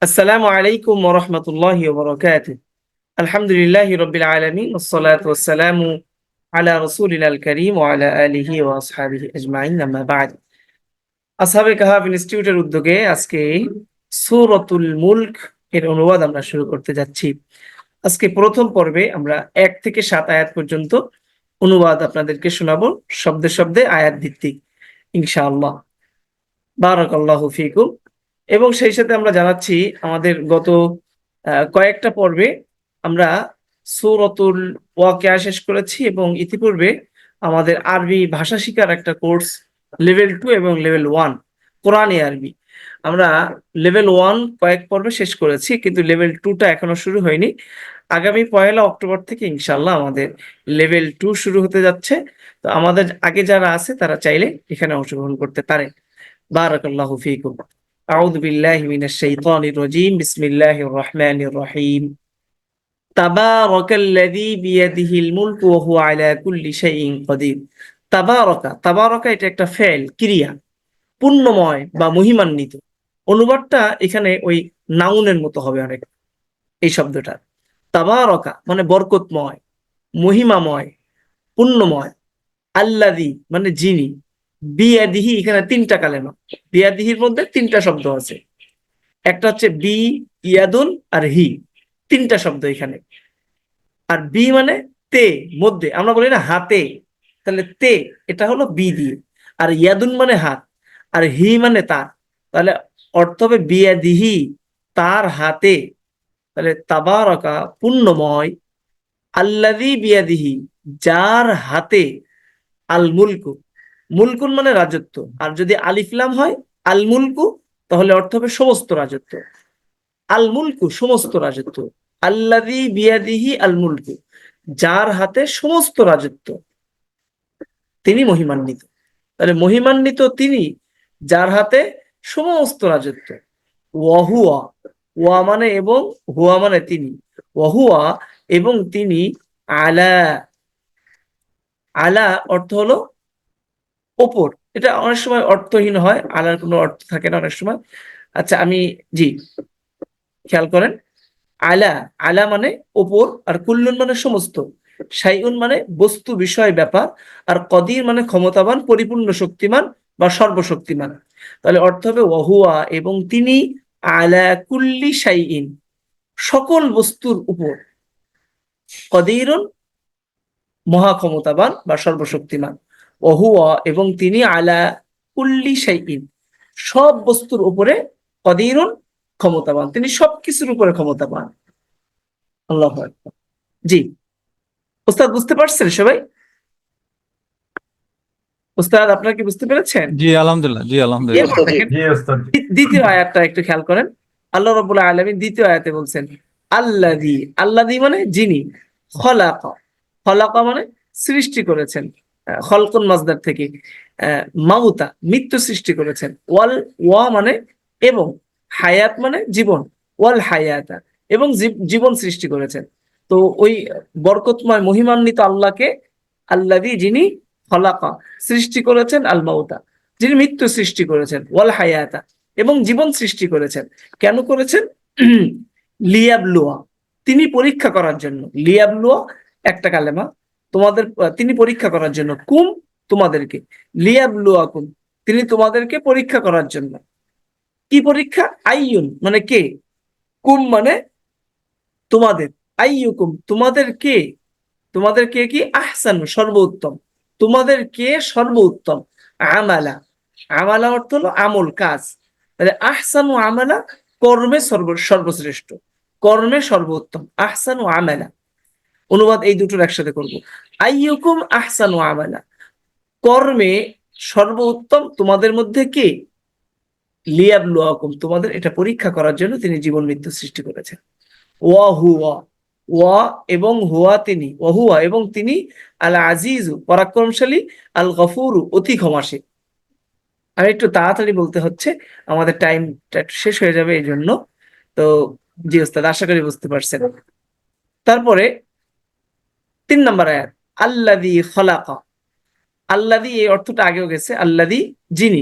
আসসালামু আলাইকুম ওয়া রাহমাতুল্লাহি ওয়া বারাকাতুহু। আলহামদুলিল্লাহি রাব্বিল আলামিন ওয়াস সালাতু ওয়াস সালামু আলা রাসূলিল কারীম ওয়া আলা আলিহি ওয়া আসহাবিহি আজমাইন, আম্মা বা'দ। আসহাবে কাহাফ ইনস্টিটিউটের উদ্যোগে আজকে সূরাতুল মুলক এর অনুবাদ আমরা শুরু করতে যাচ্ছি। আজকে প্রথম পর্বে আমরা ১ থেকে ৭ আয়াত পর্যন্ত অনুবাদ আপনাদেরকে শোনাবো, শব্দে শব্দে আয়াত ভিত্তিক ইনশাআল্লাহ। বারাকাল্লাহু ফিকুম। এবং সেই সাথে আমরা জানাচ্ছি আমাদের গত কয়েকটা পর্বে আমরা সূরাতুল ওয়াকিয়া শেষ করেছি এবং ইতিপূর্বে আমাদের আরবি ভাষা শিখার একটা কোর্স লেভেল 2 এবং লেভেল 1 কোরআনে আরবি, আমরা লেভেল 1 কয়েক পর্বে শেষ করেছি, কিন্তু লেভেল 2 টা এখনো শুরু হয়নি। আগামী 1 অক্টোবর থেকে ইনশাআল্লাহ আমাদের লেভেল 2 শুরু হতে যাচ্ছে। তো আমাদের আগে যারা আছে তারা চাইলে এখানে অংশগ্রহণ করতে পারে। বারাকাল্লাহু ফীকুম। আউযু বিল্লাহি মিনাশ শাইতানির রাজীম। বিসমিল্লাহির রহমানির রহিম। তাবারাকাল্লাযী বিয়াদিহিল মুলকু ওয়া হুয়া আলা কুল্লি শাইইন কাদির। তাবারাকা এটা একটা ফেল, ক্রিয়া, পুণ্যময় বা মহিমান্বিত। অনুবাদটা এখানে ওই নাউনের মতো হবে অনেক এই শব্দটা। তাবারাকা মানে বরকতময়, মহিমাময়, পুণ্যময়। আল্লাযী মানে যিনি, বিয়াদিহি এখানে ৩টা কালেমা। বিয়াদিহির মধ্যে ৩টা শব্দ আছে, একটা হচ্ছে বি, ইয়াদুন আর হি, ৩টা শব্দ এখানে। আর বি মানে তে, মধ্যে আমরা বলি না হাতে, তাহলে তে এটা হলো বি দিয়ে। আর ইয়াদুন মানে হাত, আর হি মানে তার, তাহলে অর্থ হবে বিয়াদিহি তার হাতে। তাহলে তাবারাকা পুণ্যময়, আল্লাযী বিয়াদিহি যার হাতে, আল মুলকু, মুলকুন মানে রাজত্ব, আর যদি আলিফ লাম হয় আল মুলকু তাহলে অর্থ হবে সমস্ত রাজত্ব। আল মুলকু সমস্ত রাজত্ব, আল্লাযী বিয়াদিহি আল মুলকু যার হাতে সমস্ত রাজত্ব, তিনি মহিমান্বিত। তাহলে মহিমান্বিত তিনি যার হাতে সমস্ত রাজত্ব। ওয়াহুয়া, ওয়া মানে এবং, হুয়া মানে তিনি, ওয়াহুয়া এবং তিনি, আলা, আলা অর্থ হলো ওপর। এটা অনেক সময় অর্থহীন হয়, আলার কোনো অর্থ থাকে না অনেক সময়। আচ্ছা আমি, জি খেয়াল করেন, আলা, আলা মানে ওপর, আর কুল্লুন মানে সমস্ত, শাইউন মানে বস্তু বিষয় ব্যাপার, আর কদির মানে ক্ষমতাবান, পরিপূর্ণ শক্তিমান বা সর্বশক্তিমান। তাহলে অর্থ হবে ওয়াহুয়া এবং তিনি, আলা কুল্লি শাইইন সকল বস্তুর উপর, কদিরুন মহা ক্ষমতাবান বা সর্বশক্তিমান, ওহুয়া এবং তিনি, আলা কুল্লি শাইইন সব বস্তুর উপরে, কদিরুন ক্ষমতাবান, তিনি সবকিছুর উপরে ক্ষমতাবান। আল্লাহু আকবার। জি ওস্তাদ, বুঝতে পারছেন সবাই? ওস্তাদ আপনারা কি বুঝতে পেরেছেন? জি আলহামদুলিল্লাহ, জি আলহামদুলিল্লাহ। এরপর দেখেন দ্বিতীয় আয়াতটা একটু খেয়াল করেন। আল্লাহ রাব্বুল আলামিন দ্বিতীয় আয়াতে বলছেন আল্লাযী, আল্লাযী মানে যিনি, খলাকা, খলাকা মানে সৃষ্টি করেছেন, খলকুন মাজদার থেকে, মাউতা মৃত্যু সৃষ্টি করেছেন, ওয়াল, ওয়া মানে এবং, হায়াত মানে জীবন, ওয়াল হায়াতা এবং জীবন সৃষ্টি করেছেন। তো ওই বরকতময় মহিমান্বিত আল্লাহকে আল্লাযী যিনি, খলাকা সৃষ্টি করেছেন, আল মাউতা যিনি মৃত্যু সৃষ্টি করেছেন, ওয়াল হায়াতা এবং জীবন সৃষ্টি করেছেন। কেন করেছেন? লিয়াবলুয়া তিনি পরীক্ষা করার জন্য, লিয়াবলুয়া একটা কালেমা, তোমাদের তিনি পরীক্ষা করার জন্য, কুম তোমাদেরকে, লিয়াবলুয়া কুম তিনি তোমাদেরকে পরীক্ষা করার জন্য। কি পরীক্ষা? আইয়ুন মানে কে, কুম মানে তোমাদের, আইয়ুকুম তোমাদের কে, তোমাদের কে কি, আহসানু সর্বোত্তম, তোমাদের কে সর্বোত্তম, আমালা, আমালা অর্থ হলো আমল কাজ, তাহলে আহসানু আমালা কর্মে সর্বশ্রেষ্ঠ, কর্মে সর্বোত্তম, আহসানু আমালা। অনুবাদ এই দুটোর একসাথে করব। আইয়ুকুম আহসানু আমালা কর্মে সর্বোত্তম তোমাদের মধ্যে কে, লিয়াবলুয়াকুম তোমাদের এটা পরীক্ষা করার জন্য তিনি জীবন মৃত্যু সৃষ্টি করেছেন। ওয়া হুয়া, ওয়া এবং হুয়া তিনি, ওহুয়া এবং তিনি, আল আজিজু পরাক্রমশালী, আল গফুরু অতি ক্ষমাশীল। আর একটু তাড়াতাড়ি বলতে হচ্ছে, আমাদের টাইমটা শেষ হয়ে যাবে এই জন্য। তো জি ওস্তাদ, আশা করি বুঝতে পারছেন। তারপরে 3 নম্বর আয়াত, আল্লাযী খলাকা, আল্লাযী এই অর্থটা আগেও গেছে, আল্লাযী যিনি,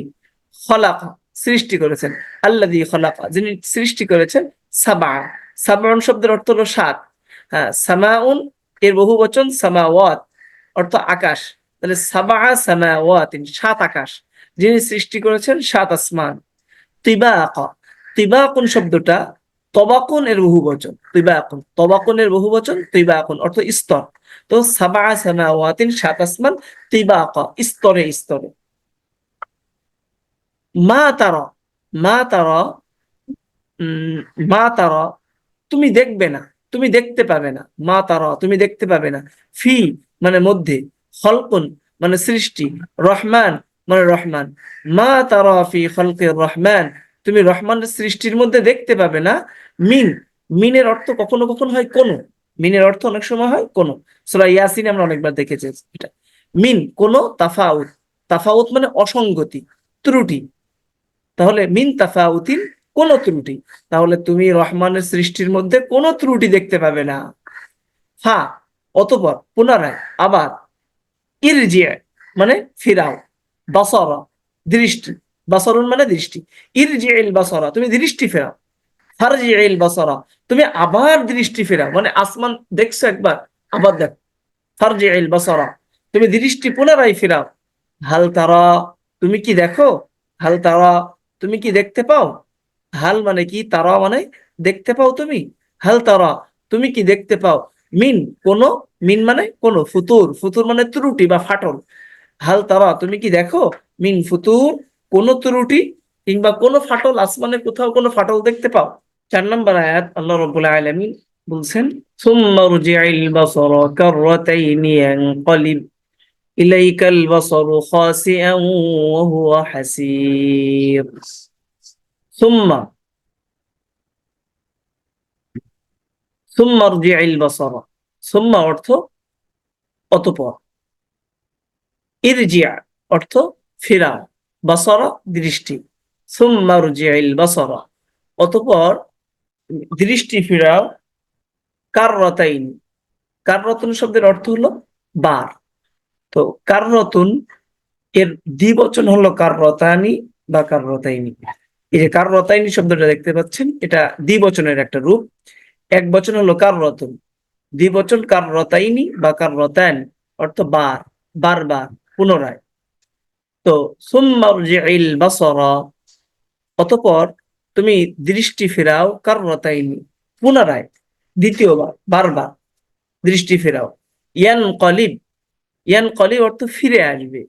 খলাকা সৃষ্টি করেছেন, আল্লাযী খালাকা, যিনি সৃষ্টি করেছেন, সাবআ, সাবউন শব্দের অর্থ হলো সাত। হ্যাঁ, সামাউন এর বহুবচন সামাওয়াত, অর্থ আকাশ। তাহলে সাবআ সামাওয়াতিন, সাত আকাশ, যিনি সৃষ্টি করেছেন সাত আসমান। তিবাকা, তিবাকুন শব্দটা তবাকুন এর বহুবচন, তিবাকুন, তবাকুন এর বহুবচন তিবাকুন, অর্থ স্তর। তো সাবআ সামাওয়াতিন, সাত আসমান, তিবাকা, স্তরে স্তরে। মা তারা, মা তারা, উম, মা তারা, তুমি দেখবে না, তুমি দেখতে পাবে না, মা তারা, তুমি দেখতে পাবে না, ফি মানে মধ্যে, খলকুন মানে সৃষ্টি, রহমান মানে রহমান, মা তারা ফি খলকির রহমান, তুমি রহমানের সৃষ্টির মধ্যে দেখতে পাবে না। মিন, মিনের অর্থ কখনো কখনো হয় কোন, মিনের অর্থ অনেক সময় হয় কোন। সূরা ইয়াসিনে আমরা অনেকবার দেখেছি এটা। মিন কোন, তাফাউত, তাফাউত মানে অসঙ্গতি, ত্রুটি। তাহলে মিন তাফাউতিন, কোন ত্রুটি, তাহলে তুমি রহমানের সৃষ্টির মধ্যে কোনো ত্রুটি দেখতে পাবে না। হা, অতঃপর, পুনরায়, আবার, ইরজি মানে ফিরাও, বাসারা দৃষ্টি, বাসারুন মানে দৃষ্টি, ইরজিল বাসারা তুমি দৃষ্টি ফেরাও, ফারজিল বাসারা তুমি আবার দৃষ্টি ফেরাও, মানে আসমান দেখছো একবার, আবার দেখো, ফারজিল বাসারা তুমি দৃষ্টি পুনরায় ফেরাও। হাল তারা, তুমি কি দেখো, হাল তারা তুমি কি দেখতে পাও, হাল মানে কি, তারা মানে দেখতে পাও তুমি, হাল তারা তুমি কি দেখতে পাও, মিন কোন, মিন মানে কোন, ফুতুর, ফুতুর মানে ত্রুটি বা ফাটল, হাল তারা তুমি কি দেখো, মিন ফুতুর কোন ত্রুটি কিংবা কোন ফাটল, আসমানে কোথাও কোনো ফাটল দেখতে পাও। 4 নম্বর আয়াত, আল্লাহ রাব্বুল আলামিন বলছেন, সুম্মা রুজি'ল বাসারা কাররাতাইনি ইয়ানকালিব ইলাইকাল বাসারু খাসিআন ওয়া হুয়া হাসীর। সুম্মা, সুম্মা রুজি'ল বাসারা, সুম্মা অর্থ অতঃপর, ইরজি'a অর্থ ফেরাও, বাসারা দৃষ্টি, সুম্মা রুজি'ল বাসারা অতঃপর দৃষ্টি ফেরাও, কাররাতাইন, কাররাতুন শব্দের অর্থ হলো বার। তো কাররাতুন এর দ্বিবচন হলো কাররাতানি বা কাররাতাইনি। এই যে কাররাতাইনি শব্দটা দেখতে পাচ্ছেন, এটা দ্বিবচনের একটা রূপ। এক বচন হলো কাররাতুন, দ্বিবচন কাররাতাইনি বা কাররাতান, অর্থ বার, বারবার, পুনরায়। তো সুম্মা রজি'ল বাসারা অতঃপর তুমি দৃষ্টি ফেরাও, কাররাতাইনি পুনরায়, দ্বিতীয়বার, বারবার দৃষ্টি ফেরাও। ইয়ানকালিব, ইয়ানকালিব অর্থ ফিরে আসবে,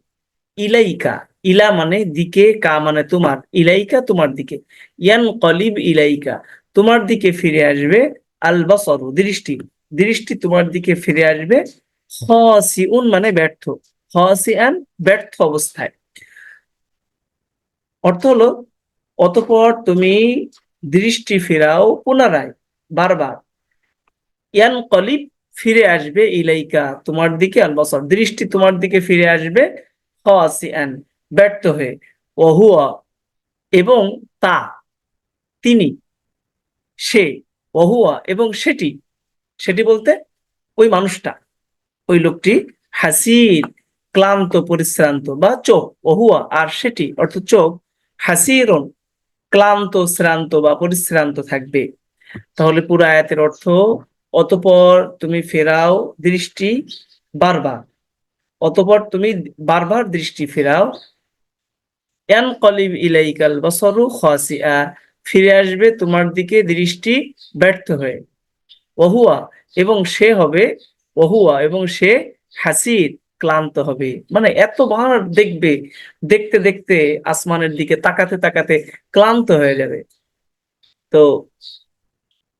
ইলাইকা, ইলা মানে দিকে, কা মানে তোমার, ইলাইকা তোমার দিকে, ইয়ানকালিব ইলাইকা তোমার দিকে ফিরে আসবে, আল বাসারু দৃষ্টি, দৃষ্টি তোমার দিকে ফিরে আসবে, খাসিউন মানে ব্যর্থ, খাসিআন ব্যর্থ অবস্থায়। অর্থ হলো অতঃপর তুমি দৃষ্টি ফেরাও পুনরায়, বারবার, ইয়ানকালিব ফিরে আসবে, ইলাইকা তোমার দিকে, আল বাসার দৃষ্টি তোমার দিকে ফিরে আসবে, খাসিআন ব্যর্থ হয়ে, ওয়া হুয়া এবং তা, তিনি, সে, ওয়া হুয়া এবং সেটি, সেটি বলতে ওই মানুষটা, ওই লোকটি, হাসির ক্লান্ত পরিশ্রান্ত বা চোখ, ওয়া হুয়া আর সেটি অর্থ চোখ, হাসিরন ক্লান্ত শ্রান্ত বা পরিশ্রান্ত থাকবে। তাহলে পুরো আয়াতের অর্থ, অতঃপর তুমি ফেরাও দৃষ্টি বারবার, অতঃপর তুমি বারবার দৃষ্টি ফেরাও, ইয়ানকালিব ইলাইকাল বাসারু খাসিআ ফিরে আসবে তোমার দিকে দৃষ্টি ব্যর্থ হয়ে, ওহুয়া এবং সে হবে, ওহুয়া এবং সে হাসির ক্লান্ত হবে, মানে এতবার দেখবে, দেখতে দেখতে আসমানের দিকে তাকাতে তাকাতে ক্লান্ত হয়ে যাবে। তো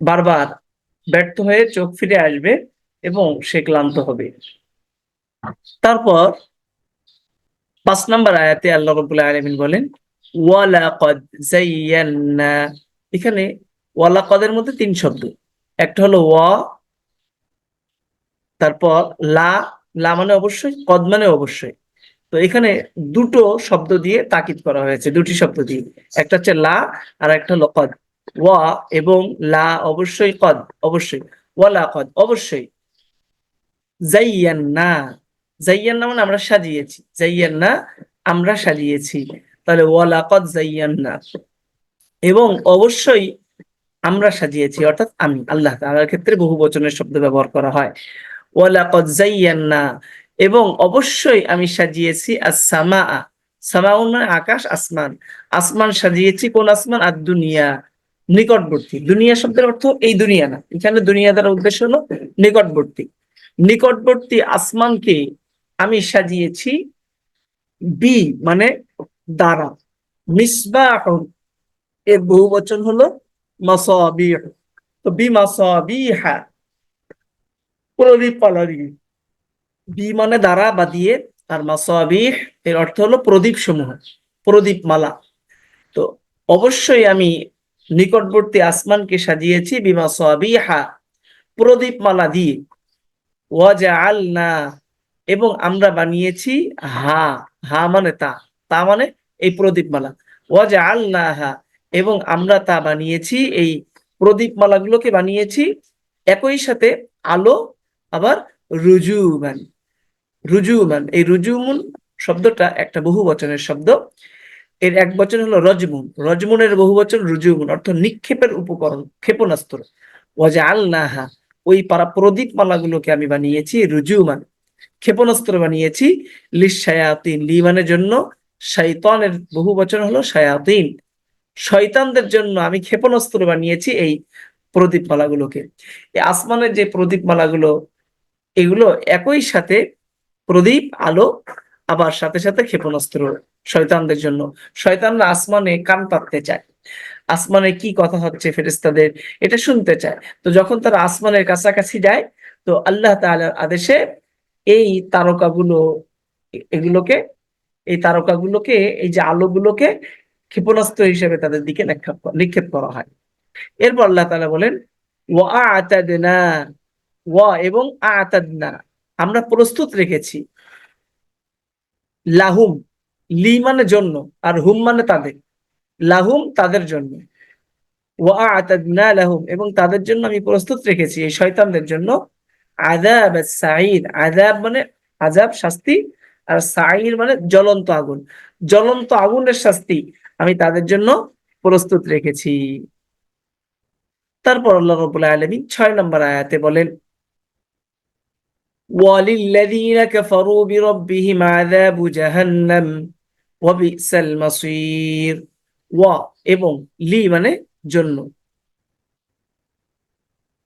বারবার ব্যর্থ হয়ে চোখ ফিরে আসবে এবং সে ক্লান্ত হবে। তারপর 5 নম্বর আয়াতে আল্লাহ রাব্বুল আলামিন বলেন, ওয়ালাকাদ যায়্যানা, এখানে ওয়ালাকাদের মধ্যে 3 শব্দ, একটা হলো ওয়া, তারপর লা, লা মানে অবশ্যই, কদ মানে অবশ্যই। তো এখানে দুটো শব্দ দিয়ে তাকিদ করা হয়েছে, দুটি শব্দ দিয়ে, একটা হচ্ছে লা আর একটা হলো কদ। ওয়া এবং লা অবশ্যই, কদ অবশ্যই, ওয়ালা কদ অবশ্যই, জাইয়ান্না, জাইয়ান্না মানে আমরা সাজিয়েছি, জাইয়ান্না আমরা সাজিয়েছি। তাহলে ওয়ালাকাদ যায়্যানা, এবং অবশ্যই আমরা সাজিয়েছি, অর্থাৎ আমি, আল্লাহ তাআলার ক্ষেত্রে বহু বচনের শব্দ ব্যবহার করা হয়। ওয়ালাকাদ যায়্যানা, এবং অবশ্যই আমি সাজিয়েছি আস-সামাআ, সামাউন মানে আকাশ, আসমান, আসমান সাজিয়েছি। কোন আসমান? আদ-দুনিয়া, নিকটবর্তী। দুনিয়া শব্দের অর্থ এই দুনিয়া না, এখানে দুনিয়া দ্বারা উদ্দেশ্য হলো নিকটবর্তী। নিকটবর্তী আসমানকে আমি সাজিয়েছি বি মানে দ্বারা, মিসবাহুন এর বহু বচন হলো মাসাবিহ, তো বি মাসাবিহা, প্রদীপ মালা দিয়ে। বি মানে দ্বারা বা দিয়ে, আর মাসাবিহ এর অর্থ হলো প্রদীপ সমূহ, প্রদীপ মালা। তো অবশ্যই আমি নিকটবর্তী আসমানকে সাজিয়েছি বিমাসাবিহা, প্রদীপ মালা দিয়ে। ওয়াজআলনা, এবং আমরা বানিয়েছি হা, হা মানে তা, তা মানে এই প্রদীপ মালা। ওয়াজআলনাহা, এবং আমরা তা বানিয়েছি, এই প্রদীপ মালাগুলোকে বানিয়েছি একই সাথে আলো, আবার রুজুমান। রুজুমান, এই রুজুমুন শব্দটা একটা বহু বচনের শব্দ। এর এক বচন হলো রজমুন, রজমুনের বহু বচন রুজুমুন, অর্থ নিক্ষেপের উপকরণ, ক্ষেপণাস্ত্র। ওয়াজআলনাহা, ওই প্রদীপ মালাগুলোকে আমি বানিয়েছি রুজুমান, ক্ষেপণাস্ত্র বানিয়েছি। লিশ-শায়াতিন, লি মানে জন্য, শয়তানের বহু বচন হলো শায়াতিন, শয়তানদের জন্য আমি ক্ষেপণাস্ত্র বানিয়েছি এই প্রদীপ মালাগুলোকে। এই আসমানের যে প্রদীপ মালাগুলো, এগুলো একই সাথে প্রদীপ, আলো, আবার সাথে সাথে ক্ষেপণাস্ত্র শয়তানদের জন্য। শয়তানরা আসমানে কান পাততে চায়, আসমানে কি কথা হচ্ছে ফেরেশতাদের এটা শুনতে চায়। তো যখন তারা আসমানের কাছাকাছি যায়, তো আল্লাহ তাআলার আদেশে এই তারকাগুলো, এগুলোকে, এই তারকাগুলোকে, এই যে আলোগুলোকে ক্ষেপণাস্ত্র হিসেবে তাদের দিকে নিক্ষেপ করা হয়। এরপর আল্লাহ তাআলা বলেন ওয়া আতাদনা, ওয়া এবং আতাদনা, আমরা প্রস্তুত রেখেছি, লাহুম, লি মানে জন্য, আর হুম মানে তাদের, লাহুম তাদের জন্য, ওয়া আতাদনা লাহুম, এবং তাদের জন্য আমি প্রস্তুত রেখেছি এই শয়তানদের জন্য আযাব আস-সাঈর, আযাব মানে আযাব শাস্তি, আর সাঈর মানে জ্বলন্ত আগুন, জ্বলন্ত আগুনের শাস্তি আমি তাদের জন্য প্রস্তুত রেখেছি। তারপর আল্লাহ রাব্বুল আলামিন ৬ নম্বর আয়াতে বলেন ওয়ালিল্লাযীনা কাফারু বিরাব্বিহিম আযাবু জাহান্নাম ওয়া বি'সাল মাসীর। ওয়া এবং, লি মানে জন্য,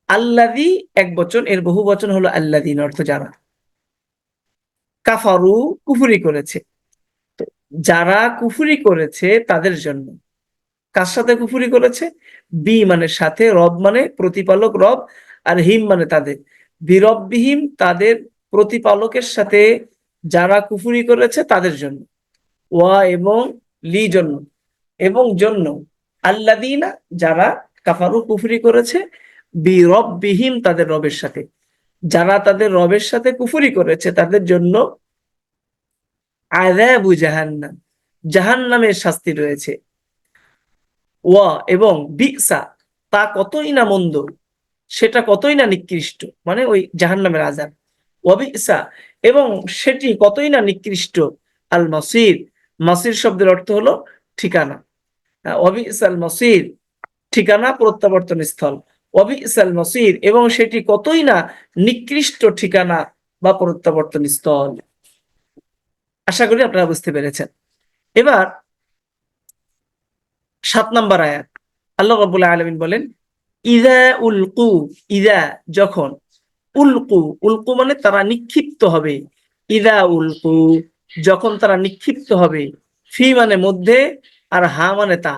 আল্লাযী এক বচন, এর বহু বচন হলো আল্লাযীন, অর্থ যারা, কাফারু কুফরি করেছে, তো যারা কুফরি করেছে তাদের জন্য। কার সাথে কুফরি করেছে? বি মানে সাথে, রব মানে প্রতিপালক রব, আর হিম মানে তাদের, বিরব্বিহিম তাদের প্রতিপালকের সাথে যারা কুফরি করেছে তাদের জন্য। ওয়া এবং, লি জন্য, এবং জন্য, আল্লাযীনা যারা কাফারু কুফরি করেছে, বিরব্বিহিম তাদের রবের সাথে, যারা তাদের রবের সাথে কুফরি করেছে তাদের জন্য আযাবু জাহান্নাম, জাহান্নামের শাস্তি রয়েছে। ওয়া এবং, বিসা তা কতই না মন্দ, সেটা কতই না নিকৃষ্ট, মানে ওই জাহান্নামের আযাব। ওয়া বিসা এবং সেটি কতই না নিকৃষ্ট, আল মাসির, মাসির শব্দের অর্থ হলো ঠিকানা। ওয়া বিসাল মাসির, ঠিকানা, প্রত্যাবর্তন স্থল। ওয়া বিসাল মাসির, এবং সেটি কতই না নিকৃষ্ট ঠিকানা বা প্রত্যাবর্তন স্থল। আশা করি আপনারা বুঝতে পেরেছেন। এবার ৭ নম্বর আয়াত, আল্লাহ রাব্বুল আলামিন বলেন ইযা উলকু, ইযা যখন, উলকু, উলকু মানে তারা নিক্ষিপ্ত হবে, ইযা উলকু যখন তারা নিক্ষিপ্ত হবে, ফি মানে মধ্যে, আর হা মানে তা,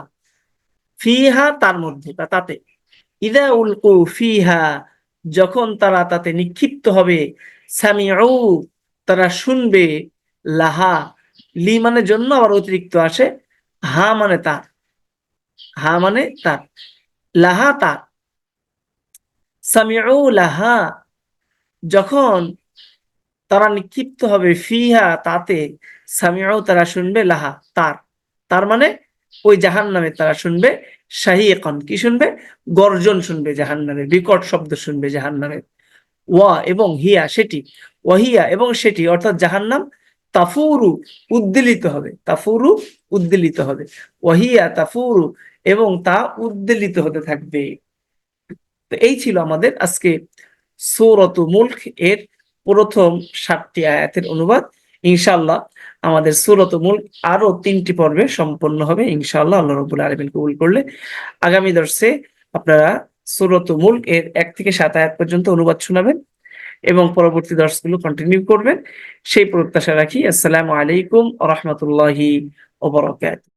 ফিহা তার মধ্যে বা তাতে, ইযা উলকু ফিহা যখন তারা তাতে নিক্ষিপ্ত হবে, সামিউ তারা শুনবে, লাহা, লি মানে জন্য আবার অতিরিক্ত আসে, হা মানে তার, হা মানে তার, লাহা তার, সামিউ লাহা যখন তারা নিক্ষিপ্ত হবে, ফিহা তাতে, সামিউ তারা শুনবে, লাহা তার, তার মানে ওই জাহান্নামে তারা শুনবে, শাহীকান কি শুনবে? গর্জন শুনবে, জাহান্নামের বিকট শব্দ শুনবে জাহান্নামের। ওয়া এবং হিয়া সেটি, ওয়াহিয়া এবং সেটি অর্থাৎ জাহান্নাম, তাফুরু উদ্বেলিত হবে, তাফুরু উদ্বেলিত হবে, ওয়াহিয়া তাফুরু এবং তা উদ্বেলিত হতে থাকবে। তো এই ছিল আমাদের আজকে সূরাতু মুলক এর প্রথম 7টি আয়াতের অনুবাদ। ইনশাআল্লাহ আমাদের সূরাতু মুলক আরো 3টি পর্বে সম্পন্ন হবে ইনশাআল্লাহ, আল্লাহ রাব্বুল আলামিন কবুল করলে। আগামী দর্শে আপনারা সূরাতু মুলক এর 1 থেকে 7 আয়াত পর্যন্ত অনুবাদ শোনাবেন এবং পরবর্তী দর্শগুলো কন্টিনিউ করবেন, সেই প্রত্যাশা রাখি। আসসালামু আলাইকুম ওয়া রাহমাতুল্লাহি ওয়া বারাকাতুহু।